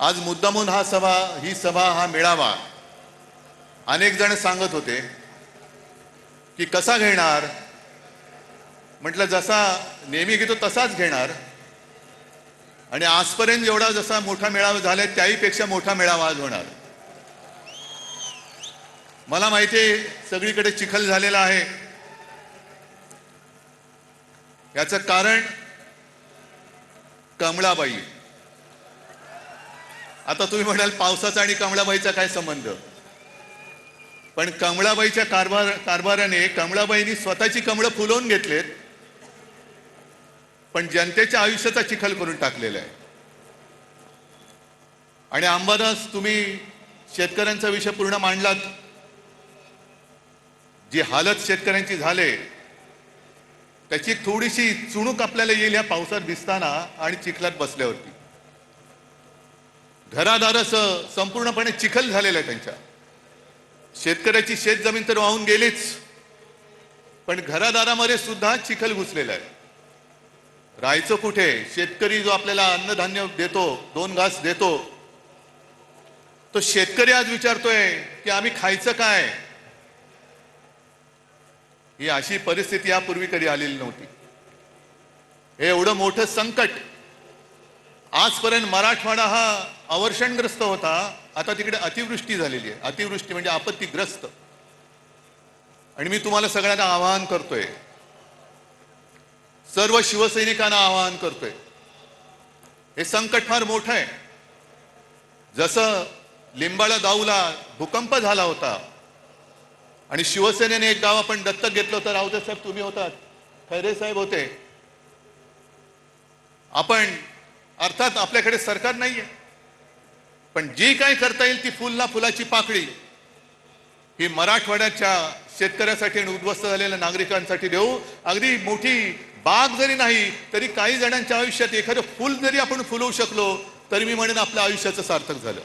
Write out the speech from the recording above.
आज मुद्दामून ही सभा हा मेळावा अनेक जण सांगत होते की कसा घेणार. म्हटलं जसा नेहमी घेतो तसाच घेणार आणि आजपर्यंत एवढा जसा मोठा मेळावा झालाय त्याहीपेक्षा मोठा मेळावा आज होणार. मला माहिती आहे सगळीकडे चिखल झालेला आहे. याचं कारण कमळाबाई. आता तुम्ही म्हणाल पावसाचा आणि कमळाबाईचा काय संबंध. पण कमळाबाईच्या कारभाराने कमळाबाईंनी स्वतःची कमळं फुलवून घेतलेत पण जनतेच्या आयुष्याचा चिखल करून टाकलेला आहे. आणि अंबादास तुम्ही शेतकऱ्यांचा विषय पूर्ण मांडलात. जी हालत शेतकऱ्यांची झाले त्याची थोडीशी चुणूक आपल्याला येईल या पावसात दिसताना आणि चिखलात बसल्यावरती. घरादाराचं संपूर्णपणे चिखल झालेलं आहे त्यांच्या. शेतकऱ्याची शेतजमीन तर वाहून गेलीच पण घरादारामध्ये सुद्धा चिखल घुसलेला आहे. राहायचं कुठे. शेतकरी जो आपल्याला अन्नधान्य देतो, 2 घास देतो, तो शेतकरी आज विचारतोय की आम्ही खायचं काय. ही अशी परिस्थिती यापूर्वी कधी आलेली नव्हती. हे एवढं मोठं संकट. आजपर्यंत मराठवाडा हा अवर्षणग्रस्त होता, आता तिकडे अतिवृष्टी झालेली आहे. अतिवृष्टी म्हणजे आपत्तीग्रस्त. आणि मी तुम्हाला सगळ्यांना आवाहन करतोय, सर्व शिवसैनिकांना आवाहन करतोय, हे संकट फार मोठं आहे. जसं लिंबाळा दाऊला भूकंप झाला होता आणि शिवसेनेने एक गाव आपण दत्तक घेतलं होतं. राऊते साहेब तुम्ही होतात, खैरे साहेब होते. आपण अर्थात आपल्याकडे सरकार नाहीये पण जी काय करता येईल ती फुलाची पाकळी ही मराठवाड्याच्या शेतकऱ्यासाठी आणि उद्ध्वस्त झालेल्या नागरिकांसाठी देऊ. अगदी मोठी बाग जरी नाही तरी काही जणांच्या आयुष्यात एखादं फुल जरी आपण फुलवू शकलो तरी मी म्हणेन आपल्या आयुष्याचं सार्थक झालं.